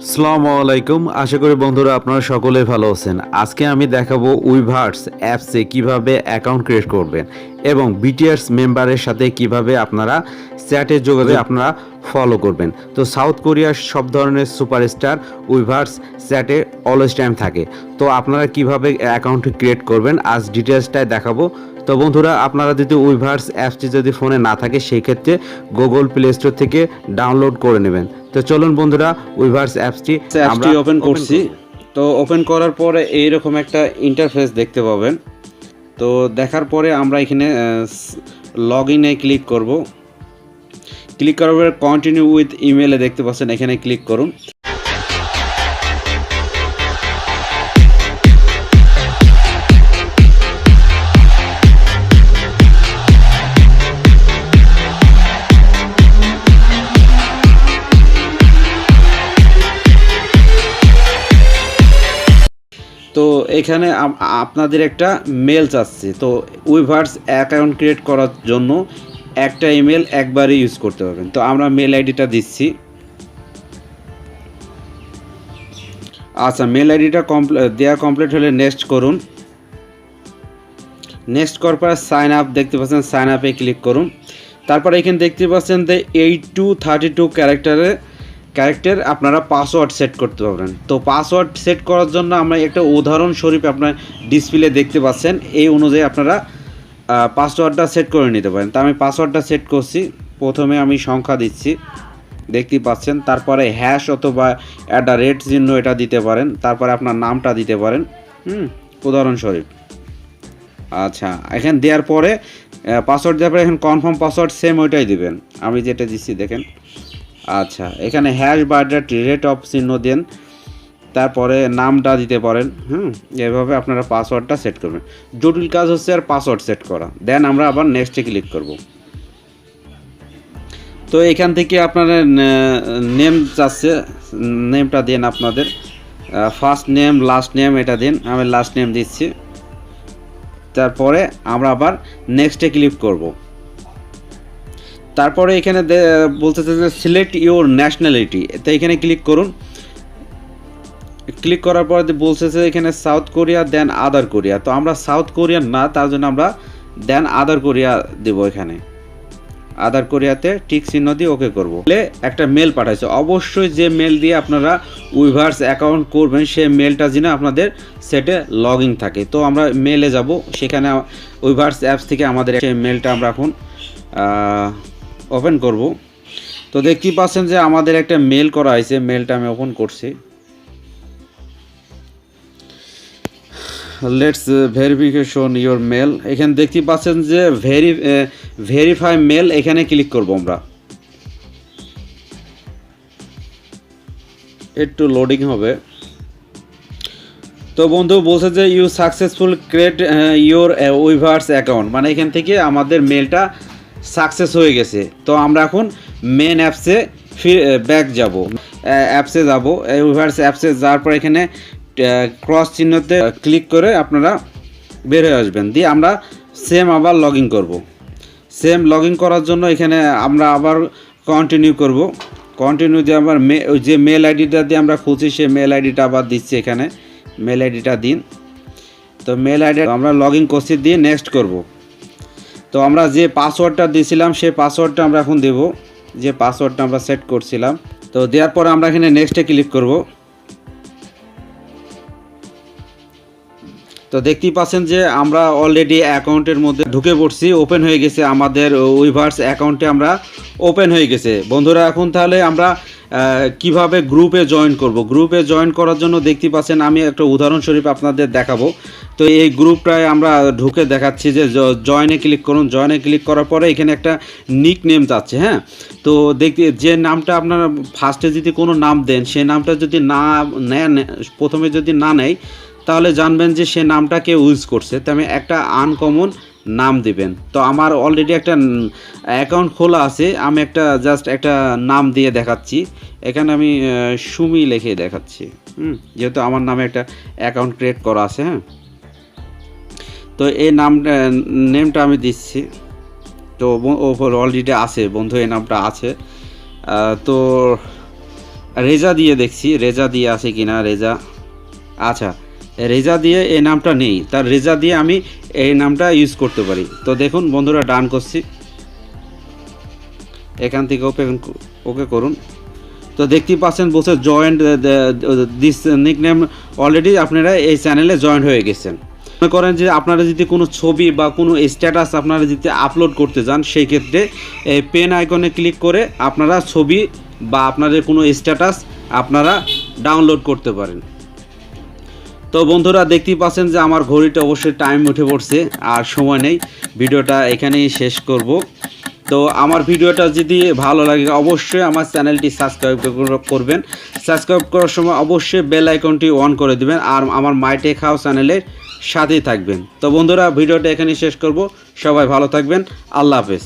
আসসালামু আলাইকুম। আশা করি বন্ধুরা আপনারা সকলে ভালো আছেন। আজকে আমি দেখাবো উইভার্স অ্যাপসে কিভাবে অ্যাকাউন্ট ক্রিয়েট করবেন এবং বিটিএস মেম্বারের সাথে কিভাবে আপনারা চ্যাটে যোগাযোগ আপনারা ফলো করবেন। তো সাউথ কোরিয়ার সব ধরনের সুপারস্টার উইভার্স চ্যাটে অলওয়েজ টাইম থাকে। তো আপনারা কিভাবে অ্যাকাউন্ট ক্রিয়েট করবেন আজ ডিটেলসটাই দেখাবো। তো বন্ধুরা আপনারা যদি উইভার্স অ্যাপসটি যদি ফোনে না থাকে সেই ক্ষেত্রে গুগল প্লে স্টোর থেকে ডাউনলোড করে নেবেন। তো চলুন বন্ধুরা উইভার্স অ্যাপসটি আমরা ওপেন করছি। তো ওপেন করার পরে এইরকম একটা ইন্টারফেস দেখতে পাবেন। তো দেখার পরে আমরা এখানে লগ ইনে ক্লিক করব। ক্লিক করার পরে কন্টিনিউ উইথ ইমেলে দেখতে পাচ্ছেন, এখানে ক্লিক করুন। তো এখানে আপনাদের একটা মেল চাচ্ছে। তো উইভার্স অ্যাকাউন্ট ক্রিয়েট করার জন্য একটা ইমেল একবারই ইউজ করতে পারবেন। তো আমরা মেল আইডিটা দিচ্ছি। আচ্ছা, মেল আইডিটা দেওয়া কমপ্লিট হলে নেক্সট করুন। নেক্সট করার পর সাইন আপ দেখতে পাচ্ছেন, সাইন আপে ক্লিক করুন। তারপর এখানে দেখতে পাচ্ছেন যে 8 to 32 ক্যারেক্টার আপনারা পাসওয়ার্ড সেট করতে পারবেন। তো পাসওয়ার্ড সেট করার জন্য আমরা একটা উদাহরণস্বরূপ আপনার ডিসপ্লে দেখতে পাচ্ছেন, এই অনুযায়ী আপনারা পাসওয়ার্ডটা সেট করে নিতে পারেন। তো আমি পাসওয়ার্ডটা সেট করছি। প্রথমে আমি সংখ্যা দিচ্ছি, দেখতে পাচ্ছেন। তারপরে হ্যাশ অথবা @ চিহ্ন এটা দিতে পারেন। তারপরে আপনার নামটা দিতে পারেন, উদাহরণস্বরূপ। আচ্ছা, এখানে দেওয়ার পরে পাসওয়ার্ড দেওয়ার পরে এখন কনফার্ম পাসওয়ার্ড সেম ওইটাই দিবেন, আমি যেটা দিচ্ছি দেখেন। আচ্ছা, এখানে হ্যাশ বা রেট অফ চিহ্ন দেন, তারপরে নামটা দিতে পারেন। এভাবে আপনারা পাসওয়ার্ডটা সেট করবেন। জটিল কাজ হচ্ছে আর পাসওয়ার্ড সেট করা। দেন আমরা আবার নেক্সটে ক্লিক করব। তো এখান থেকে আপনারা নেম চাচ্ছে, নেমটা দেন আপনাদের, ফার্স্ট নেম লাস্ট নেম এটা দিন। আমি লাস্ট নেম দিচ্ছি। তারপরে আমরা আবার নেক্সটে ক্লিক করব। তারপরে এখানে বলতেছে যে সিলেক্ট ইউর ন্যাশনালিটি, তো এখানে ক্লিক করুন। ক্লিক করার পর বলতেছে এখানে সাউথ কোরিয়া দেন আদার কোরিয়া। তো আমরা সাউথ কোরিয়ান না, তার জন্য আমরা দেন আদার কোরিয়া দেব। এখানে আদার কোরিয়াতে টিক চিহ্ন দিয়ে ওকে করব। একটা মেল পাঠাইছে, অবশ্যই যে মেল দিয়ে আপনারা উইভার্স অ্যাকাউন্ট করবেন সেই মেলটা যেন আপনাদের সেটে লগ ইন থাকে। তো আমরা মেলে যাব, সেখানে উইভার্স অ্যাপস থেকে আমাদের সেই মেলটা আমরা এখন ওপেন করব। তো দেখতেই পাচ্ছেন যে আমাদের একটা মেল করা হয়েছে, মেলটা আমি ওপেন করছি। লেটস ভেরিফিকেশন ইওর মেল, এখানে দেখতে পাচ্ছেন যে ভেরিফাই মেল, এখানে ক্লিক করব আমরা। একটু লোডিং হবে। তো বন্ধু বলছে যে you successful create your weavers account, মানে এখান থেকে আমাদের মেলটা সাকসেস হয়ে গেছে। তো আমরা এখন মেন অ্যাপসে ব্যাক যাব, অ্যাপসে যাব। উইভার্স অ্যাপসে যাওয়ার পর এখানে ক্রস চিহ্নতে ক্লিক করে আপনারা বের হয়ে আসবেন। দিয়ে আমরা সেম আবার লগ ইন করবো। সেম লগ ইন করার জন্য এখানে আমরা আবার কন্টিনিউ করব। কন্টিনিউ দিয়ে আবার যে মেল আইডিটা দিয়ে আমরা খুঁজছি সেই মেল আইডিটা আবার দিচ্ছি, এখানে মেল আইডিটা দিন। তো মেল আইডি আমরা লগ ইন করছি, দিয়ে নেক্সট করব। তো আমরা যে পাসওয়ার্ডটা দিয়েছিলাম সেই পাসওয়ার্ডটা আমরা এখন দেব, যে পাসওয়ার্ডটা আমরা সেট করছিলাম। তো দেওয়ার পরে আমরা এখানে নেক্সটে ক্লিক করব। তো দেখতেই পাচ্ছেন যে আমরা অলরেডি অ্যাকাউন্টের মধ্যে ঢুকে পড়ছি, ওপেন হয়ে গেছে আমাদের উইভার্স অ্যাকাউন্টে আমরা ওপেন হয়ে গেছে। বন্ধুরা এখন তাহলে আমরা কিভাবে গ্রুপে জয়েন করব। গ্রুপে জয়েন করার জন্য দেখতে পাচ্ছেন আমি একটা উদাহরণস্বরূপ আপনাদের দেখাবো। তো এই গ্রুপটায় আমরা ঢুকে দেখাচ্ছি যে জয়েনে ক্লিক করুন। জয়েনে ক্লিক করার পরে এখানে একটা নিক নেম চাচ্ছে। তো দেখতে যে নামটা আপনারা ফার্স্টে যদি কোনো নাম দেন, সেই নামটা যদি না নেন, প্রথমে যদি না নেয়, তাহলে জানবেন যে সে নামটা কেউ ইউজ করছে। তো আমি একটা আনকমন নাম দিবেন। তো আমার অলরেডি একটা অ্যাকাউন্ট খোলা আছে, আমি একটা জাস্ট একটা নাম দিয়ে দেখাচ্ছি। এখানে আমি সুমি লিখে দেখাচ্ছি, যেহেতু আমার নামে একটা অ্যাকাউন্ট ক্রিয়েট করা আছে। তো এই নেমটা আমি দিচ্ছি। তো অলরেডি আছে বন্ধু, এই নামটা আছে। তো রেজা দিয়ে দেখছি, রেজা দিয়ে আছে কিনা। রেজা, আচ্ছা রেজা দিয়ে এই নামটা নেই, তার রেজা দিয়ে আমি এই নামটা ইউজ করতে পারি। তো দেখুন বন্ধুরা, ডান করছি, এখান থেকে ওকে করুন। তো দেখতেই পাচ্ছেন বলছে জয়েন্ট দিস নিকনেম, অলরেডি আপনারা এই চ্যানেলে জয়েন্ট হয়ে গেছেন। মনে করেন যে আপনারা যদি কোনো ছবি বা কোনো স্ট্যাটাস আপনারা যদি আপলোড করতে যান, সেই ক্ষেত্রে এই পেন আইকনে ক্লিক করে আপনারা ছবি বা আপনাদের কোনো স্ট্যাটাস আপনারা ডাউনলোড করতে পারেন। তো বন্ধুরা দেখতেই পাচ্ছেন যে আমার ঘড়িটা অবশ্যই টাইম উঠে পড়ছে, আর সময় নেই, ভিডিওটা এখানেই শেষ করব। তো আমার ভিডিওটা যদি ভালো লাগে অবশ্যই আমার চ্যানেলটি সাবস্ক্রাইব করবেন। সাবস্ক্রাইব করার সময় অবশ্যই বেল আইকনটি অন করে দিবেন, আর আমার মাই টেক হাউস চ্যানেলের সাথেই থাকবেন। তো বন্ধুরা ভিডিওটা এখানেই শেষ করব, সবাই ভালো থাকবেন, আল্লাহ হাফেজ।